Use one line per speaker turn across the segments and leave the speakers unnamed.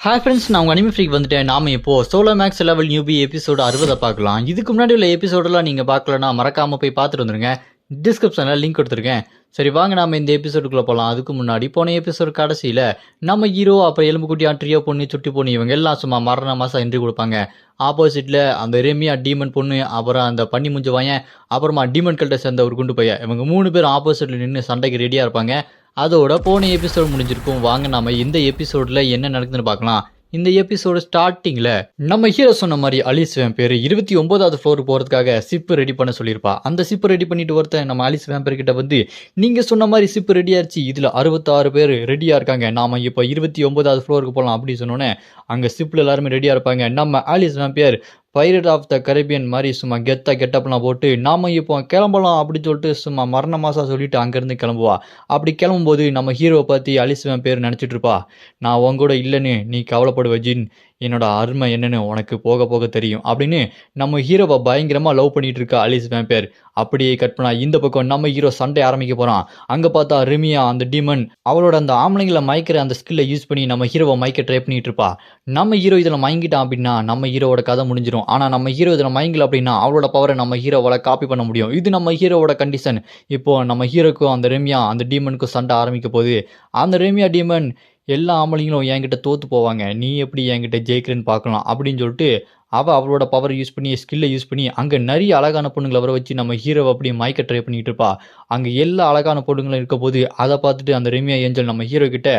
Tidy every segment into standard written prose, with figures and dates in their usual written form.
Hi friends, நான் உங்கள் anime freak வந்துட்டேன். நாம இப்போது solo maths level newbie episode 60 பார்க்கலாம். இதுக்கு முன்னாடி உள்ள எபிசோடெல்லாம் நீங்கள் பார்க்கலன்னா மறக்காமல் போய் பார்த்துட்டு வந்துருங்க. டிஸ்கிரிப்ஷனில் லிங்க் கொடுத்துருக்கேன். சரி வாங்க நாம் இந்த எபிசோடுக்குள்ளே போகலாம். அதுக்கு முன்னாடி போன எபிசோடு கடைசியில் நம்ம ஹீரோ அப்புறம் எலும்புக்குட்டி ட்ரியோ பொண்ணு சுட்டி பொண்ணு இவங்க எல்லாம் சும்மா மரண மாதம் என்ட்ரி கொடுப்பாங்க. ஆப்போசிட்டில் அந்த ரெமியா டீமன் பொண்ணு, அப்புறம் அந்த பண்ணி முஞ்ச வாயன், அப்புறமா டீமன் கல்ட்டை சேர்ந்த ஒரு குண்டு பையன், இவங்க 3 பேரும் ஆப்போசிட்டில் நின்று சண்டைக்கு ரெடியாக இருப்பாங்க. அதோட போன எபிசோடு முடிஞ்சிருக்கும். வாங்க நாம இந்த எபிசோடில் என்ன நடக்குதுன்னு பார்க்கலாம். இந்த எபிசோடு ஸ்டார்டிங்கில் நம்ம ஹீரோ சொன்ன மாதிரி அலிஸ் வேம்பேர் 29வது ஃப்ளோருக்கு போகிறதுக்காக சிப்பு ரெடி பண்ண சொல்லியிருப்பா. அந்த சிப்பு ரெடி பண்ணிட்டு ஒருத்தன் நம்ம அலிஸ் வேம்பேர் கிட்ட வந்து, நீங்கள் சொன்ன மாதிரி சிப்பு ரெடி ஆயிடுச்சு, இதில் 66 பேர் ரெடியாக இருக்காங்க, நாம் இப்போ 29வது ஃப்ளோருக்கு போகலாம் அப்படின்னு சொன்னோன்னே அங்கே சிப்பில் எல்லாருமே ரெடியாக இருப்பாங்க. நம்ம Alice vampire pirate of the Caribbean மாதிரி சும்மா கெட்டப்லாம் போட்டு நாம இப்போ கிளம்பலாம் அப்படின்னு சொல்லிட்டு சும்மா மரண மாசா சொல்லிட்டு அங்கேருந்து கிளம்புவா. அப்படி கிளம்பும்போது நம்ம ஹீரோவை பற்றி அலிஸ் வேம்பேர் நினச்சிட்டு இருப்பா. நான் உங்கூட இல்லைன்னு நீ கவலைப்படுவ ஜின், என்னோட அருமை என்னன்னு உனக்கு போக போக தெரியும் அப்படின்னு நம்ம ஹீரோவை பயங்கரமாக லவ் பண்ணிட்டு இருக்கா அலிஸ் வேம்பேர். அப்படியே கட் பண்ணா இந்த பக்கம் நம்ம ஹீரோ சண்டை ஆரம்பிக்க போகிறான். அங்கே பார்த்தா ரெமியா அந்த டீமன் அவளோட அந்த ஆம்பளைங்களை மயக்கிற அந்த ஸ்கில்லை யூஸ் பண்ணி நம்ம ஹீரோவை மயக்க ட்ரை பண்ணிட்டு இருப்பா. நம்ம ஹீரோ இதில் மயங்கிட்டான் அப்படின்னா நம்ம ஹீரோவோட கதை முடிஞ்சிடும். ஆனால் நம்ம ஹீரோ இதில் மயங்கல அப்படின்னா அவளோட பவரை நம்ம ஹீரோவால் காப்பி பண்ண முடியும். இது நம்ம ஹீரோவோட கண்டிஷன். இப்போது நம்ம ஹீரோக்கும் அந்த ரெமியா அந்த டீமனுக்கும் சண்டை ஆரம்பிக்க போகுது. அந்த ரெமியா டீமன் எல்லா ஆம்பளைங்களும் என்கிட்ட தோற்று போவாங்க, நீ எப்படி என்கிட்ட ஜெயிக்கிறேன்னு பார்க்கலாம் அப்படின்னு சொல்லிட்டு அவளோட பவர் யூஸ் பண்ணி ஸ்கில்லை யூஸ் பண்ணி அங்கே நிறைய அழகான பொண்ணுங்களை வர வச்சு நம்ம ஹீரோவை அப்படியே மயக்க ட்ரை பண்ணிட்டு இருப்பா. அங்கே எல்லா அழகான பொண்ணுங்களும் இருக்க போது அதை பார்த்துட்டு அந்த ரெமியா ஏஞ்சல் நம்ம ஹீரோ கிட்ட,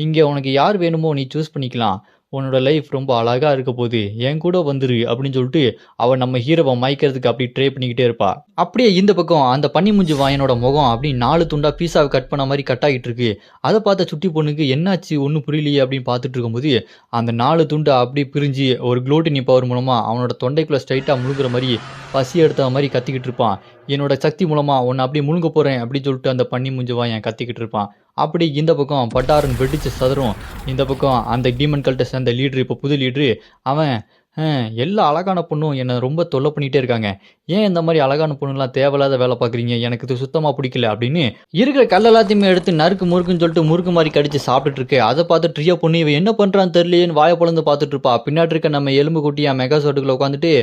இங்கே உனக்கு யார் வேணுமோ நீ சூஸ் பண்ணிக்கலாம், உன்னோட லைஃப் ரொம்ப அழகாக இருக்க போது, என் கூட வந்துரு அப்படின்னு சொல்லிட்டு அவன் நம்ம ஹீரோவை மயக்கிறதுக்கு அப்படி ட்ரை பண்ணிக்கிட்டே இருப்பா. அப்படியே இந்த பக்கம் அந்த பனி முஞ்சு வாயனோட முகம் அப்படி 4 துண்டா பீஸாவை கட் பண்ண மாதிரி கட் ஆகிட்டு இருக்கு. அதை பார்த்த சுட்டி பொண்ணுக்கு என்னாச்சு ஒன்றும் புரியலையே அப்படின்னு பார்த்துட்டு இருக்கும்போது அந்த 4 துண்டை அப்படி பிரிஞ்சு ஒரு குளோட்டினி பவர் மூலமாக அவனோட தொண்டைக்குள்ளே ஸ்ட்ரைட்டாக முழுங்குற மாதிரி பசி எடுத்த மாதிரி கத்திக்கிட்டு இருப்பான். என்னோட சக்தி மூலமாக உன்னை அப்படியே முழுங்க போகிறேன் அப்படின்னு சொல்லிட்டு அந்த பனி முஞ்சு வாயன் கத்திக்கிட்டு இருப்பான். அப்படி இந்த பக்கம் பட்டாருன்னு வெடிச்சு சதரும். இந்த பக்கம் அந்த டீமன் கல்ட்டை சேர்ந்த லீட்ரு, இப்போ புது லீட்ரு, அவன் எல்லா அழகான பொண்ணும் என்னை ரொம்ப தொல்லை பண்ணிகிட்டே இருக்காங்க, ஏன் இந்த மாதிரி அழகான பொண்ணுலாம் தேவையில்லாத வேலை பார்க்குறீங்க, எனக்கு இது சுத்தமாக பிடிக்கல அப்படின்னு இருக்கிற கல் எல்லாத்தையுமே எடுத்து நறுக்கு முறுக்குன்னு சொல்லிட்டு முறுக்கு மாதிரி கடிச்சு சாப்பிட்டுட்டு இருக்கு. அதை பார்த்து ட்ரியா பொண்ணு இவன் என்ன பண்ணுறான்னு தெரியலையேன்னு வாயை பொழந்து பார்த்துட்டு இருப்பா. பின்னாடி இருக்க நம்ம எலும்பு குட்டியா மெகா சோட்டுக்குள்ள உட்காந்துட்டு,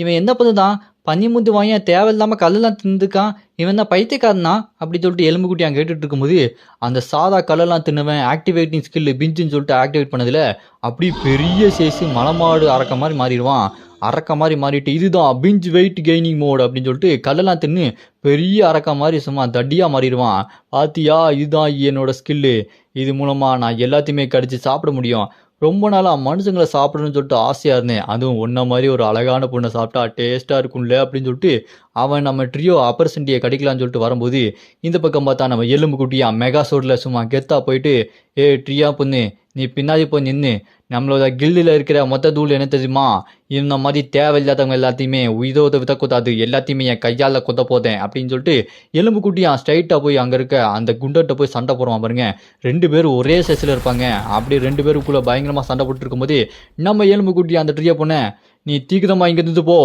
இவன் என்ன பண்ணுதான் பனி முந்து வாயன் தேவையில்லாமல் கல்லெல்லாம் தின்னுக்கான், இவன் தான் பைத்தியக்காரனா அப்படி சொல்லிட்டு எலும்பு குட்டி அங்கே கேட்டுட்டு இருக்கும்போது அந்த சாதா கல்லெல்லாம் தின்னுவன் ஆக்டிவேட்டிங் ஸ்கில் பிஞ்சுன்னு சொல்லிட்டு ஆக்டிவேட் பண்ணதில் அப்படி பெரிய சேஸு மலமாடு அறக்க மாதிரி மாறிடுவான். அரக்க மாதிரி மாறிட்டு இதுதான் பிஞ்ச் வெயிட் கெய்னிங் மோட் அப்படின்னு சொல்லிட்டு கல்லெல்லாம் தின்னு பெரிய அரக்க மாதிரி சும்மா தடியாக மாறிடுவான். பாத்தியா, இதுதான் என்னோட ஸ்கில்லு, இது மூலமாக நான் எல்லாத்தையுமே கடிச்சு சாப்பிட முடியும், ரொம்ப நாளாக மனுஷங்களை சாப்பிடணும்னு சொல்லிட்டு ஆசையாக இருந்தேன், அதுவும் ஒன்றை மாதிரி ஒரு அழகான பொண்ணை சாப்பிட்டா டேஸ்ட்டாக இருக்கும்ல அப்படின்னு சொல்லிட்டு அவன் நம்ம ட்ரியோ அப்பர்சன்டியை கடிக்கலான்னு சொல்லிட்டு வரும்போது இந்த பக்கம் பார்த்தா நம்ம எலும்பு குட்டியா மெகா சோடில் சும்மா கெத்தா போயிட்டு, ட்ரியா பொண்ணு நீ பின்னாடி போய் நின்று, நம்மளோட கில்டில் இருக்கிற மொத்த தூள் என்ன தெரியுமா, இந்த மாதிரி தேவையில்லாதவங்க எல்லாத்தையுமே உயிரோட விதக்கூடாது, எல்லாத்தையுமே என் கையால் கொத்த போதேன் அப்படின்னு சொல்லிட்டு எலும்பு குட்டியா ஸ்ட்ரைட்டாக போய் அங்கே இருக்க அந்த குண்டர்கிட்ட போய் சண்டை போடுவான் பாருங்க. 2 பேரும் ஒரே சைஸில் இருப்பாங்க. அப்படி 2 பேருக்குள்ளே பயங்கரமாக சண்டை போட்டு இருக்கும்போது நம்ம எலும்பு குட்டியா அந்த ட்ரியா பொண்ணை, நீ தீக்கிரமாக இங்கே இருந்து போ,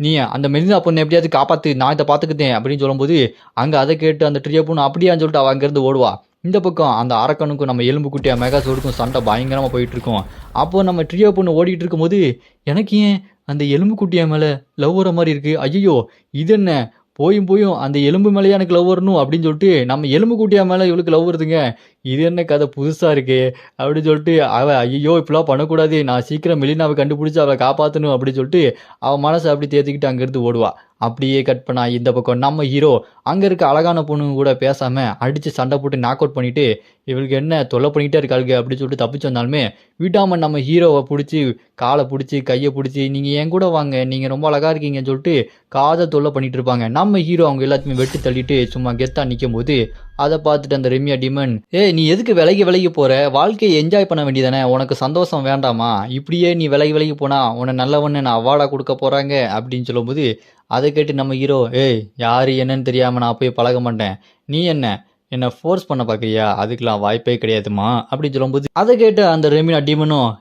நீ அந்த மெலினா பொண்ணை எப்படியாவது காப்பாற்று, நான் இதை பார்த்துக்கிட்டேன் அப்படின்னு சொல்லும்போது அங்கே அதை கேட்டு அந்த ட்ரியா பொண்ணு அப்படியான்னு சொல்லிட்டு அவள் அங்கேருந்து ஓடுவா. இந்த பக்கம் அந்த அரக்கனுக்கும் நம்ம எலும்பு குட்டியா மெகா சோடுக்கும் சண்டை பயங்கரமாக போயிட்டு இருக்கும். அப்போது நம்ம ட்ரியா பொண்ணு ஓடிட்டு இருக்கும்போது எனக்கு ஏன் அந்த எலும்பு குட்டியா மேலே லவ் வர மாதிரி இருக்குது, ஐயோ இது என்ன போயும் அந்த எலும்பு மேலேயே எனக்கு லவ் வரணும் அப்படின்னு சொல்லிட்டு நம்ம எலும்பு குட்டியா மேலே இவளுக்கு லவ் வருதுங்க, இது என்ன கதை புதுசாக இருக்கு அப்படின்னு சொல்லிட்டு அவள் ஐயோ இப்படிலாம் பண்ணக்கூடாது, நான் சீக்கிரம் மெலினாவை கண்டுபிடிச்சி அவளை காப்பாற்றணும் அப்படின்னு சொல்லிட்டு அவள் மனசை அப்படி தேர்த்திக்கிட்டு அங்கேருந்து ஓடுவா. அப்படியே கட் பண்ணா இந்த பக்கம் நம்ம ஹீரோ அங்கே இருக்க அழகான பொண்ணுங்க கூட பேசாமல் அடித்து சண்டை போட்டு நாக் அவுட் பண்ணிவிட்டு இவளுக்கு என்ன தொல்லை பண்ணிக்கிட்டே இருக்காளுங்க அப்படின்னு சொல்லிட்டு தப்பிச்சு வந்தாலுமே விடாமல் நம்ம ஹீரோவை பிடிச்சி காலை பிடிச்சி கையை பிடிச்சி நீங்கள் என் கூட வாங்க, நீங்கள் ரொம்ப அழகாக இருக்கீங்கன்னு சொல்லிட்டு காதை தொல்லை பண்ணிட்டு இருப்பாங்க. நம்ம ஹீரோ அவங்க எல்லாத்தையுமே வெட்டி தள்ளிட்டு சும்மா கெத்தாக நிற்கும் போது அதை பார்த்துட்டு அந்த ரெமியா டிமன், நீ எதுக்கு விலகி போகிற, வாழ்க்கையை என்ஜாய் பண்ண வேண்டியதானே, உனக்கு சந்தோஷம் வேண்டாமா, இப்படியே நீ விலகி போனால் உன்னை நல்லவன்னு நான் அவார்டாக கொடுக்க போகிறாங்க அப்படின்னு சொல்லும்போது அதை கேட்டு நம்ம ஹீரோ, யார் என்னன்னு தெரியாமல் நான் போய் பழக மாட்டேன், நீ என்னை ஃபோர்ஸ் பண்ண பார்க்குறியா, அதுக்கெலாம் வாய்ப்பே கிடையாதுமா அப்படின்னு சொல்லும்போது அதை கேட்டு அந்த ரெமினா டீமனும்,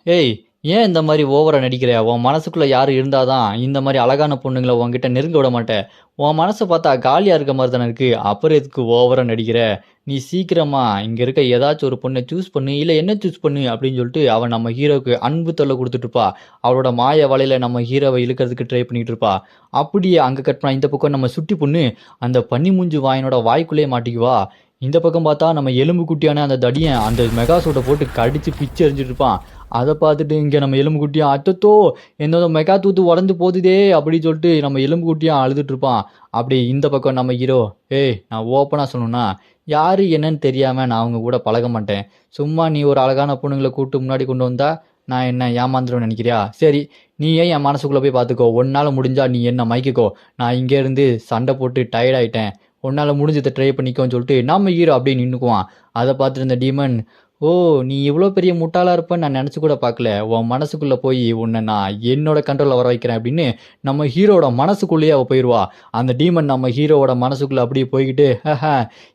ஏன் இந்த மாதிரி ஓவரா நடிக்கிற? உன் மனசுக்குள்ள யாரு இருந்தா தான், இந்த மாரி அழகான பொண்ணுங்கள உன்கிட்ட நெருங்க விட மாட்ட. உன் மனச பார்த்தா காலியா இருக்க மாரி தானே இருக்கு. அப்புறம் எதுக்கு ஓவரா நடிக்கிற? நீ சீக்கிரமா இங்க இருக்க ஏதாச்சும் ஒரு பொண்ண சூஸ் பண்ணு. இல்ல என்ன சூஸ் பண்ணு அப்படின்னு சொல்லிட்டு அவ நம்ம ஹீரோவுக்கு அன்பு தொல்ல குடுத்துட்டு இருப்பா. அவளோட மாய வலையில நம்ம ஹீரோவ இழுக்கிறதுக்கு ட்ரை பண்ணிட்டு இருப்பா. அப்படியே அங்க கட் பண்ணா இந்த பக்கம் நம்ம சுட்டி பொண்ணு அந்த பன்னி மூஞ்சி வாயனோட வாய்க்குள்ளேயே மாட்டிக்குவா. இந்த பக்கம் பார்த்தா நம்ம எலும்பு குட்டியான அந்த தடியன் அந்த மெகா சூட்ட போட்டு கடிச்சு பிச்சு எறிஞ்சிட்டு இருப்பான். அத பார்த்துட்டு இங்க நம்ம எலும்பு குட்டியான், "அச்சச்சோ! என்னோட மெகா தூத்து உடைஞ்சு போகுதே!" அப்படின்னு சொல்லிட்டு நம்ம எலும்பு குட்டியான் அழுதுட்டு இருப்பான். அப்படி இந்த பக்கம் நம்ம ஹீரோ, "ஏய் நான் ஓப்பனா சொல்லணும்னா, யாரு என்னன்னு தெரியாம நான் அவங்க கூட பழக மாட்டேன். சும்மா நீ ஒரு அழகான பொண்ணுங்கள கூட்டு முன்னாடி கொண்டு வந்தா, நான் என்ன ஏமாந்துருவேன்னு நெனைக்கிறியா? சரி, நீயே என் மனசுக்குள்ள போய் பார்த்துக்கோ. உன்னால முடிஞ்சா நீ என்ன மயக்கிக்கோ. நான் இங்க இருந்து சண்டை போட்டு டயர்ட் ஆயிட்டேன். உன்னால முடிஞ்சத ட்ரை பண்ணிக்கோன்னு" சொல்லிட்டு நம்ம ஹீரோ அப்படியே நின்னுக்குவான். அத பார்த்துட்டு இந்த டீமன், "ஓ! நீ இவ்ளோ பெரிய முட்டாளா இருப்பன்னு நான் நெனச்சு கூட பார்க்கல. உன் மனசுக்குள்ள போயி உன்ன நான் என்னோட கண்ட்ரோல்ல வர வைக்கிறேன்" அப்படின்னு நம்ம ஹீரோவோட மனசுக்குள்ளேயே அவ போயிருவா. அந்த டீமன் நம்ம ஹீரோவோட மனசுக்குள்ள அப்படியே போய்க்கிட்டு,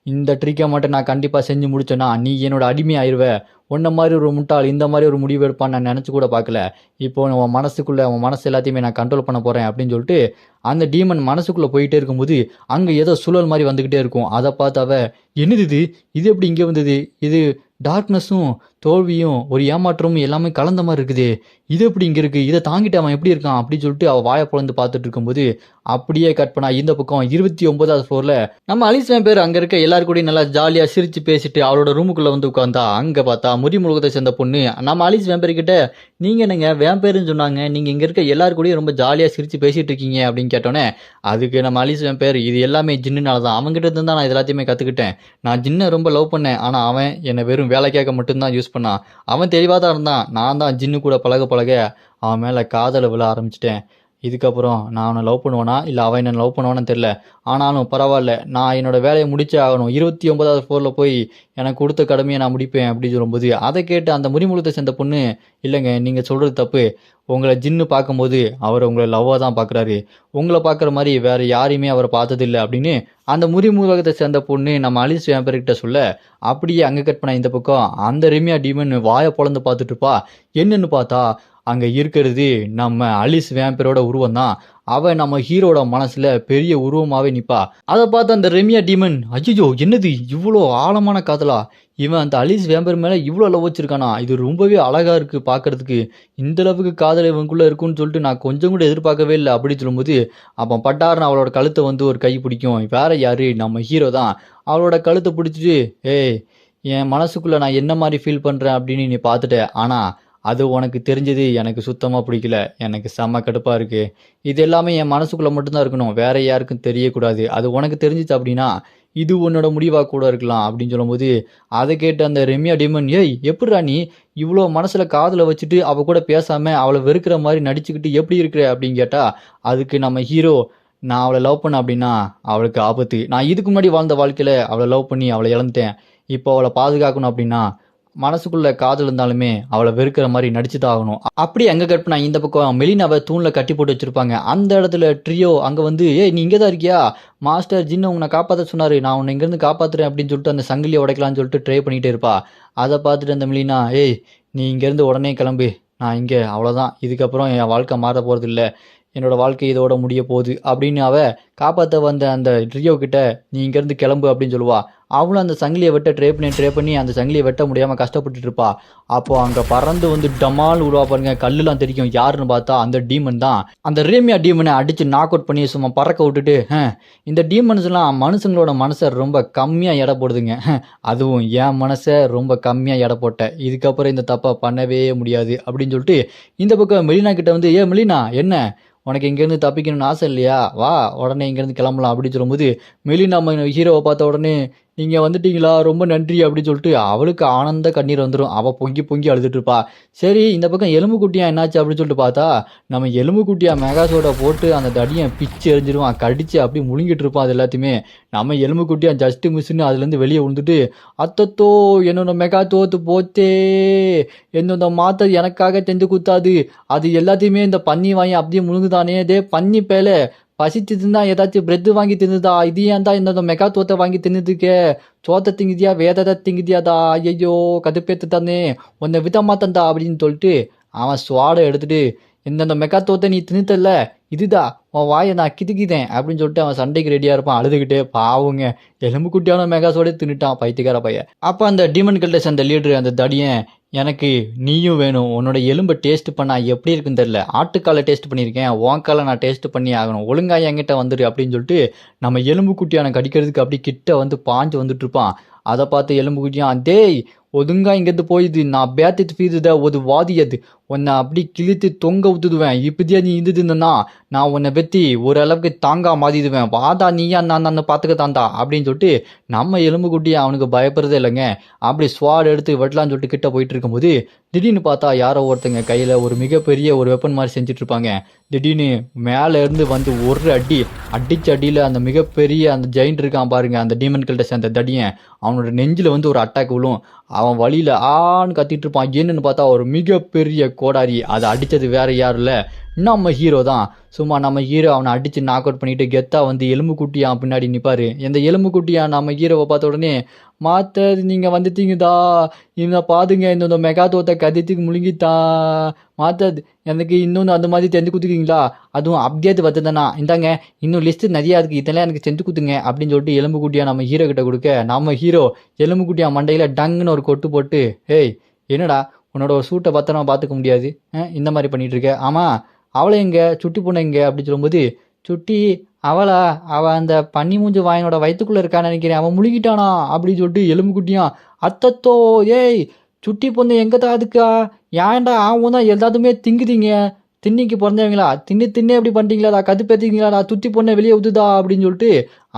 இந்த ட்ரிக்க மட்டும் நான் கண்டிப்பா செஞ்சு முடிச்சேன்னா, நீ என்னோட அடிமை ஆயிருவ. உன்ன மாரி ஒரு முட்டாள் இந்த மாரி ஒரு முடிவு எடுப்பான்னு நான் நெனச்சு கூட பார்க்கல. இப்போ உன் மனசுக்குள்ள உன் மனசு எல்லாத்தையுமே நான் கண்ட்ரோல் பண்ண போறேன்" அப்படின்னு சொல்லிட்டு, அந்த டீமன் மனசுக்குள்ள போயிட்டே இருக்கும்போது, அங்க ஏதோ சுழல் மாரி வந்துகிட்டே இருக்கும். அத பார்த்து அவ, "என்னது இது? இது எப்படி இங்க வந்தது? இது டார்க்னஸும், தோல்வியும், ஒரு ஏமாற்றமும் எல்லாமே கலந்த மாரி இருக்குதே! இது எப்படி இங்க இருக்கு? இத தாங்கிட்டு அவன் எப்படி இருக்கான்?" அப்படின்னு சொல்லிட்டு அவ வாய பொளந்து பார்த்துட்டு இருக்கும்போது, அப்படியே கட் பண்ணா இந்த பக்கம் 29வது ஃப்ளோர்ல நம்ம அலிஸ் வேம்பர் அங்க இருக்க எல்லார் கூடயும் நல்லா ஜாலியா சிரிச்சு பேசிட்டு அவளோட ரூமுக்குள்ள வந்து உட்கார்ந்தா. அங்க பார்த்தா முறிமுழுகத்தை சேர்ந்த பொண்ணு நம்ம அலிஸ் வேம்பர் கிட்ட, "நீங்க என்னங்க வேம்பயர்ன்னு சொன்னாங்க. நீங்க இங்க இருக்க எல்லார் கூடயும் ரொம்ப ஜாலியா சிரிச்சு பேசிட்டு இருக்கீங்க" அப்படின்னு கேட்டோனே, அதுக்கு நம்ம அலிஸ் வேம்பர், "இது எல்லாமே ஜின்னுனால தான். அவன்கிட்ட இருந்து தான் நான் இது எல்லாத்தையுமே கத்துக்கிட்டேன். நான் ஜின்ன ரொம்ப லவ் பண்ணேன். ஆனா அவன் என்ன வெறும் வேலைக்காக மட்டும் தான் யூஸ் பண்ணான். அவன் தெளிவா தான் இருந்தான். நான் தான் ஜின்னு கூட பழக பழக அவன் மேல காதல விழ ஆரம்பிச்சுட்டேன். இதுக்கப்புறம் நான் அவன லவ் பண்ணுவேனா? இல்ல அவன் என்ன லவ் பண்ணுவானான்னு தெரியல. ஆனாலும் பரவால்ல. நான் என்னோட வேலைய முடிச்சே ஆகணும். 29வது ஃப்ளோர்ல போய் எனக்கு குடுத்த கடமைய நான் முடிப்பேன்" அப்படின்னு சொல்லும்போது, அத கேட்டு அந்த முறிமுழுகத்த சேர்ந்த பொண்ணு, "இல்லங்க நீங்க சொல்றது தப்பு. உங்கள ஜின்னு பார்க்கும்போது அவரு உங்கள லவ்வா தான் பார்க்குறாரு. உங்கள பார்க்குற மாரி வேற யாரையுமே அவரு பார்த்ததில்ல" அப்படின்னு அந்த முறிமுழுகத்த சேர்ந்த பொண்ணு நம்ம அலிஸ் வேம்பர் கிட்ட சொல்ல, அப்படியே அங்க கட் பண்ணா இந்த பக்கம் அந்த ரெமியா டீமன் வாய பொளந்து பார்த்துட்டு இருப்பா. என்னன்னு பார்த்தா, அங்க இருக்கிறது நம்ம அலிஸ் வேம்பரோட உருவம் தான். அவ நம்ம ஹீரோட மனசுல பெரிய உருவமாவே நிப்பா. அத பார்த்த அந்த ரெமியா டீமன், "ஐயய்யோ! என்னது இவ்ளோ ஆழமான காதலா? இவன் அந்த அலிஸ் வேம்பர் மேல இவ்ளோ லவ் வச்சிருக்கானா? இது ரொம்பவே அழகா இருக்கு பார்க்கறதுக்கு. இந்த அளவுக்கு காதல் இவனுக்குள்ள இருக்குன்னு சொல்லிட்டு நான் கொஞ்சம் கூட எதிர்பார்க்கவே இல்ல" அப்படின்னு சொல்லும்போது, அப்ப பட்டார்ன்னு அவளோட கழுத்த வந்து ஒரு கை பிடிக்கும். வேற யாரு? நம்ம ஹீரோ தான். அவளோட கழுத்த பிடிச்சுட்டு, "ஏய்! என் மனசுக்குள்ள நான் என்ன மாரி ஃபீல் பண்றேன் அப்படின்னு நீ பார்த்துட்ட. ஆனா அது உனக்கு தெரிஞ்சது எனக்கு சுத்தமா பிடிக்கல. எனக்கு செம்ம கடுப்பா இருக்கு. இது எல்லாமே என் மனசுக்குள்ள மட்டும் தான் இருக்கணும். வேற யாருக்கும் தெரியக்கூடாது. அது உனக்கு தெரிஞ்சுச்சு அப்படின்னா, இது உன்னோட முடிவா கூட இருக்கலாம்" அப்படின்னு சொல்லும்போது, அத கேட்டு அந்த ரெமியா டீமன், "ஏய் எப்புட்றா நீ இவ்ளோ மனசுல காதல வச்சுட்டு அவ கூட பேசாம அவள வெறுக்கிற மாரி நடிச்சுக்கிட்டு எப்படி இருக்கிற?" அப்படின்னு கேட்டா, அதுக்கு நம்ம ஹீரோ, "நான் அவள லவ் பண்ணேன் அப்படின்னா அவளுக்கு ஆபத்து. நான் இதுக்கு முன்னாடி வாழ்ந்த வாழ்க்கையில அவள லவ் பண்ணி அவள இழந்துட்டேன். இப்போ அவள பாதுகாக்கணும் அப்படின்னா, மனசுக்குள்ள காதல் இருந்தாலுமே அவள வெறுக்கிற மாரி நடிச்சு தான் ஆகணும்." அப்படியே அங்க கட் பண்ணா இந்த பக்கம் மெலினாவ தூண்ல கட்டி போட்டு வச்சிருப்பாங்க. அந்த இடத்துல ட்ரியோ அங்க வந்து, "ஏய் நீ இங்க தான் இருக்கியா? மாஸ்டர் ஜின்னு உன்ன காப்பாத்த சொன்னாரு. நான் உன்ன இங்கருந்து காப்பாத்துறேன்" அப்படின்னு சொல்லிட்டு அந்த சங்கிலிய உடைக்கலாம்னு சொல்லிட்டு ட்ரை பண்ணிட்டே இருப்பா. அத பார்த்துட்டு அந்த மெலினா, "ஏய் நீ இங்கருந்து உடனே கிளம்பு. நான் இங்க அவ்வளோதான். இதுக்கப்புறம் என் வாழ்க்கை மாறப் போறதில்ல. என்னோட வாழ்க்கை இதோட முடிய போகுது" அப்படின்னு அவ காப்பாத்த வந்த அந்த ட்ரியோ கிட்ட, "நீ இங்கருந்து கிளம்பு" அப்படின்னு சொல்லுவா. அவளும் அந்த சங்கிலிய வெட்ட ட்ரை பண்ணி அந்த சங்கிலிய வெட்ட முடியாம கஷ்டப்பட்டுட்டு இருப்பா. அப்போ அங்க பறந்து வந்து டமால்னு விழுவா பாருங்க. கல்லுலாம் தெறிக்கும். யாருன்னு பார்த்தா அந்த டீமன் தான். அந்த ரேமியா டீமன அடிச்சு நாக் அவுட் பண்ணி சும்மா பறக்க விட்டுட்டு, இந்த டீமன்ஸ்லாம் மனுஷங்களோட மனச ரொம்ப கம்மியா எடை போடுதுங்க. அதுவும் என் மனச ரொம்ப கம்மியா எடை போட்ட. இதுக்கப்புறம் இந்த தப்ப பண்ணவே முடியாது" அப்படின்னு சொல்லிட்டு இந்த பக்கம் மெலினா கிட்ட வந்து, "ஏ மெலினா என்ன? உனக்கு இங்கேருந்து தப்பிக்கணும்னு ஆசை இல்லையா? வா உடனே இங்கேருந்து கிளம்பலாம்" அப்படின்னு சொல்லும்போது, மெலினா நம்ம ஹீரோவ பார்த்த உடனே, "நீங்க வந்துட்டீங்களா? ரொம்ப நன்றி" அப்படின்னு சொல்லிட்டு அவளுக்கு ஆனந்த கண்ணீர் வந்துரும். அவ பொங்கி பொங்கி அழுதுட்டு இருப்பா. சரி இந்த பக்கம் எலும்புக்குட்டியா என்னாச்சு அப்படின்னு சொல்லிட்டு பார்த்தா, நம்ம எலும்புக்குட்டியா மெகாசோட போட்டு அந்த தடியன் பிச்சு எறிஞ்சிருவான். கடிச்சு அப்படியே முழுங்கிட்டு இருப்பான் அது எல்லாத்தையுமே. நம்ம எலும்புக்குட்டியா ஜஸ்ட் மிஸ்ன்னு அதுலேருந்து வெளியே விழுந்துட்டு, "அத்தத்தோ! என்னோட மெகா தோத்து போச்சே! என்னோட மாத்த எனக்காக செஞ்சு குத்தாது. அது எல்லாத்தையுமே இந்த பன்னி வாங்கி அப்படியே முழுங்குதானே! டேய் பன்னி பயலே! பசிச்சுதுன்னா ஏதாச்சும் பிரெட் வாங்கி தின்னுதா? இது ஏன்டா என்னோட மெகா தோத்த வாங்கி தின்னுதுக்க? சோத்த திங்குதியா? வேதத்த திங்குதியாடா? ஐயையோ! கடுப்பேத்துதானே! உன்ன விட மாட்டேன்டா" அப்படின்னு சொல்லிட்டு அவன் ஸ்வாடை எடுத்துட்டு இந்தந்த மெக்காத்தோத்தை நீ தின்னுத்தல்ல இதுதான் உன் வாயை நான் கிதுக்கிதேன் அப்படின்னு சொல்லிட்டு அவன் சண்டைக்கு ரெடியாக இருப்பான் அழுதுகிட்டே. பாவுங்க எலும்பு குட்டியான மெகாஸோட தின்னுட்டான் பைத்தியக்கார பையன். அப்போ அந்த டீமன் கல்டஸ் அந்த லீடரு அந்த தடியன் எனக்கு நீயும் வேணும், உன்னோட எலும்பை டேஸ்ட் பண்ணா எப்படி இருக்குன்னு தெரியல, ஆட்டுக்காலை டேஸ்ட் பண்ணியிருக்கேன், உன்காலை நான் டேஸ்ட் பண்ணி ஆகணும், ஒழுங்கா என்கிட்ட வந்துடு அப்படின்னு சொல்லிட்டு நம்ம எலும்பு குட்டியான கடிக்கிறதுக்கு அப்படி கிட்ட வந்து பாஞ்சு வந்துட்டு இருப்பான். அதை பார்த்து எலும்பு குட்டியான் டேய் ஒதுங்கா இங்கேருந்து போயிது, நான் பேத்திட்டு ஃபீதுத ஒரு வாதியது, உன்னை அப்படி கிழித்து தொங்க விட்டுடுவேன், இப்படியா நீ இருந்துதுன்னா நான் உன்னை வெத்தி ஓரளவுக்கு தாங்கா மாறிடுவேன், வாதா நீயா நான் பார்த்துக்க தாண்டா அப்படின்னு சொல்லிட்டு நம்ம எலும்பு குட்டியை அவனுக்கு பயப்படுறதே இல்லைங்க. அப்படி ஸ்வாட் எடுத்து வெட்டலான்னு சொல்லிட்டு கிட்ட போயிட்டு இருக்கும்போது திடீர்னு பார்த்தா யாரோ ஒருத்தங்க கையில் ஒரு மிகப்பெரிய ஒரு வெப்பன் மாதிரி செஞ்சுட்டு இருப்பாங்க. திடீர்னு மேலே இருந்து வந்து ஒரு அடிச்ச அடியில் அந்த மிகப்பெரிய அந்த ஜெயிண்ட் இருக்கான் பாருங்க, அந்த டீமன் கல்டஸ் அந்த தடியன், அவனோட நெஞ்சில் வந்து ஒரு அட்டாக் விழும். அவன் வழியில் ஆன்னு கத்திட்டு இருப்பான். என்னன்னு பார்த்தா ஒரு மிகப்பெரிய கோடாரி. அதை அடித்தது வேற யாரும் இல்லை, நம்ம ஹீரோ தான். சும்மா நம்ம ஹீரோ அவனை அடித்து நாக் அவுட் பண்ணிட்டு கெத்தா வந்து எலும்பு குட்டியான் பின்னாடி நிற்பார். இந்த எலும்பு குட்டியான் நம்ம ஹீரோவை பார்த்த உடனே மாத்தது நீங்கள் வந்துட்டீங்கதா, இந்த பாதுங்க இந்த மெகாதோத்தை கதித்துக்கு முழுங்கித்தா மாத்தது, எனக்கு இன்னொன்று அந்த மாதிரி செஞ்சு கொடுத்துருக்கீங்களா, அதுவும் அப்டேட் வந்ததுண்ணா இந்தாங்க இன்னும் லிஸ்ட்டு நிறையா இருக்குது, இதெல்லாம் எனக்கு செஞ்சு கொடுத்துங்க அப்படின்னு சொல்லிட்டு எலும்பு குட்டியாக நம்ம ஹீரோ கிட்ட கொடுக்க நம்ம ஹீரோ எலும்பு குட்டியா மண்டையில் டங்குன்னு ஒரு கொட்டு போட்டு ஏய் என்னடா உன்னோட ஒரு சூட்டை பத்திரமா பார்த்துக்க முடியாது இந்த மாதிரி பண்ணிட்டு இருக்க, ஆமாம் அவளை எங்க சுட்டி பொண்ணு எங்க அப்படின்னு சொல்லும்போது சுட்டி அவளா அவள் அந்த பன்னி மூஞ்சி வாயனோட வயிற்றுக்குள்ளே இருக்கான்னு நினைக்கிறேன், அவன் முழுகிட்டானா அப்படின்னு சொல்லிட்டு எலும்பு குட்டியான் அத்தத்தோ ஏய் சுட்டி பொண்ணு எங்கே தான் அதுக்கா ஏன்டா அவன் தான் எல்லாத்துமே திங்குதீங்க, தின்னிக்கு பிறந்தவங்களா தின்னு எப்படி பண்ணிட்டீங்களாடா கதுப்பேற்றிங்களாடா துத்தி பொண்ணை வெளியே ஊத்துதா அப்படின்னு சொல்லிட்டு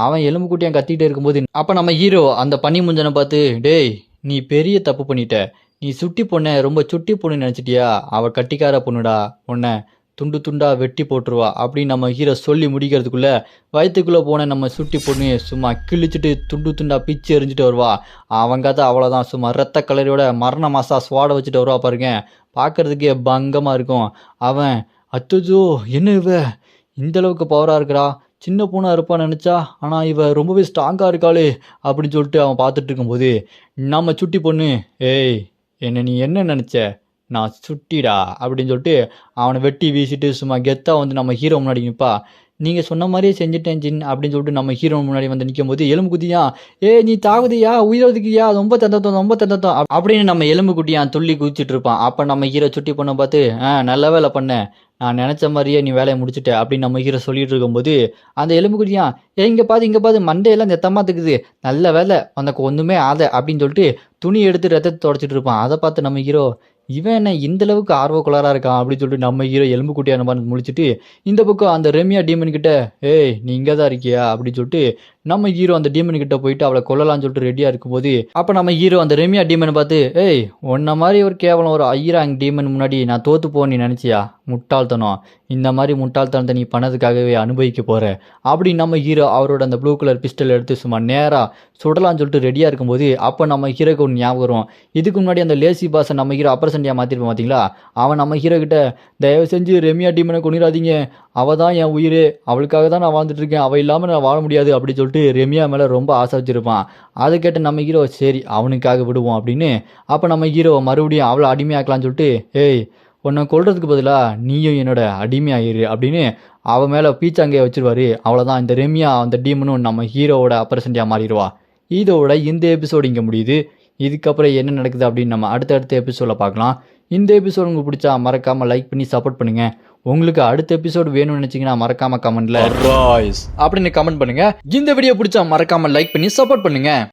அவன் எலும்பு குட்டியான் கத்திட்டே இருக்கும்போது அப்போ நம்ம ஹீரோ அந்த பன்னி மூஞ்சனை பார்த்து டேய் நீ பெரிய தப்பு பண்ணிட்ட, நீ சுட்டி பொண்ணை ரொம்ப சுட்டி பொண்ணு நினச்சிட்டியா, அவள் கட்டிக்கார பொண்ணுடா, உன்னை துண்டு துண்டா வெட்டி போட்டுருவா அப்படின்னு நம்ம ஹீரோ சொல்லி முடிக்கிறதுக்குள்ள வயிற்றுக்குள்ளே போன நம்ம சுட்டி பொண்ணு சும்மா கிழிச்சிட்டு துண்டு துண்டா பிச்சு எறிஞ்சிட்டு வருவா. அவங்க தான் அவ்வளோதான், சும்மா ரத்த கலரியோட மரண மாசா சுவாட வச்சுட்டு வருவா பாருங்க, பார்க்கறதுக்கே பங்கமாக இருக்கும். அவன் அத்துஜோ என்ன இவ இந்தளவுக்கு பவராக இருக்கிறா, சின்ன பொண்ணாக இருப்பான்னு நினச்சா ஆனால் இவ ரொம்பவே ஸ்ட்ராங்காக இருக்காளே அப்படின்னு சொல்லிட்டு அவன் பார்த்துட்டு இருக்கும்போது நம்ம சுட்டி பொண்ணு ஏய் நீ என்ன நினச்ச, நான் சுட்டிடா அப்படின்னு சொல்லிட்டு அவனை வெட்டி வீசிட்டு சும்மா கெத்தாக வந்து நம்ம ஹீரோ முன்னாடி நிற்பா. நீங்கள் சொன்ன மாதிரியே செஞ்சுட்டேன் ஜின் அப்படின்னு சொல்லிட்டு நம்ம ஹீரோ முன்னாடி வந்து நிற்கும் போது எலும்பு குத்தியா நீ தாகுதியா உயிரோதுக்கியா ரொம்ப தந்தத்தம் அப்படின்னு நம்ம எலும்பு குட்டியான் துள்ளி குதிச்சுட்டு இருப்பான். அப்போ நம்ம ஹீரோ சுட்டி பொண்ணை பார்த்து நல்ல வேலை பண்ணேன், நான் நினச்ச மாதிரியே நீ வேலையை முடிச்சுட்ட அப்படின்னு நம்ம ஹீரோ சொல்லிட்டு இருக்கும்போது அந்த எலும்பு குட்டியான் இங்கே பாது மண்டையெல்லாம் நெத்தமாத்துக்குது, நல்ல வேலை உனக்கு ஒன்றுமே ஆதை அப்படின்னு சொல்லிட்டு துணி எடுத்து ரத்தத்தை தொடச்சிட்டு இருப்பான். அதை பார்த்து நம்ம ஹீரோ இவன் என்ன இந்த அளவுக்கு ஆர்வக்குள்ளாராக இருக்கான் அப்படின்னு சொல்லிட்டு நம்ம ஹீரோ எலும்பு குட்டியான மாதிரி முடிச்சுட்டு இந்த பக்கம் அந்த ரெமியா டீமன் கிட்ட ஏய் நீ இங்கே தான் இருக்கியா அப்படின்னு சொல்லிட்டு நம்ம ஹீரோ அந்த டீமன் கிட்ட போயிட்டு அவளை கொல்லலாம்னு சொல்லிட்டு ரெடியாக இருக்கும்போது அப்போ நம்ம ஹீரோ அந்த ரெமியா டீமனை பார்த்து ஏய் உன்ன மாதிரி ஒரு கேவலம் ஒரு ஐராங் டீமன் முன்னாடி நான் தோற்று போக நீ நினச்சியா, முட்டாள்தனம், இந்த மாதிரி முட்டாள்தனத்தை நீ பண்ணதுக்காகவே அனுபவிக்க போகிற அப்படின்னு நம்ம ஹீரோ அவரோட அந்த ப்ளூ கலர் பிஸ்டல் எடுத்து சும்மா நேராக சுடலான்னு சொல்லிட்டு ரெடியாக இருக்கும்போது அப்போ நம்ம ஹீரோக்கு ஒன்று ஞாபகம் வரும். இதுக்கு முன்னாடி அந்த லேசி பாஸை நம்ம ஹீரோ அப்பர்சண்டியாக மாற்றிருப்போம் பார்த்தீங்களா, அவன் நம்ம ஹீரோ கிட்ட தயவு செஞ்சு ரெமியா டீமனை கொண்டுடாதீங்க, அவள் தான் என் உயிர், அவளுக்காக தான் நான் வாழ்ந்துட்டு இருக்கேன், அவள் இல்லாமல் நான் வாழ முடியாது அப்படின்னு சொல்லிட்டு ரெமியா மேலே ரொம்ப ஆசை வச்சுருப்பான். அதை கேட்ட நம்ம ஹீரோ சரி அவனுக்காக விடுவோம் அப்படின்னு அப்போ நம்ம ஹீரோ மறுபடியும் அவளை அடிமையாக்கலான்னு சொல்லிட்டு ஏய் உன்னை கொல்றதுக்கு பதிலாக நீயும் என்னோட அடிமையாயிரு அப்படின்னு அவன் மேலே பீச்சாங்கே வச்சிருவாரு. அவ்வளோதான், இந்த ரெமியா அந்த டீமனும் நம்ம ஹீரோவோட அப்பர்சண்டியாக மாறிடுவா. இதோட இந்த எபிசோடு இங்கே முடியுது. இதுக்கப்புறம் என்ன நடக்குது அப்படின்னு நம்ம அடுத்தடுத்த எபிசோடில் பார்க்கலாம். இந்த எபிசோடு உங்களுக்கு பிடிச்சா மறக்காமல் லைக் பண்ணி சப்போர்ட் பண்ணுங்கள். உங்களுக்கு அடுத்த எபிசோடு வேணும்னு நினச்சிங்கன்னா மறக்காமல் கமெண்ட்ல அப்படின்னு கமெண்ட் பண்ணுங்கள். இந்த வீடியோ பிடிச்சா மறக்காமல் லைக் பண்ணி சப்போர்ட் பண்ணுங்கள்.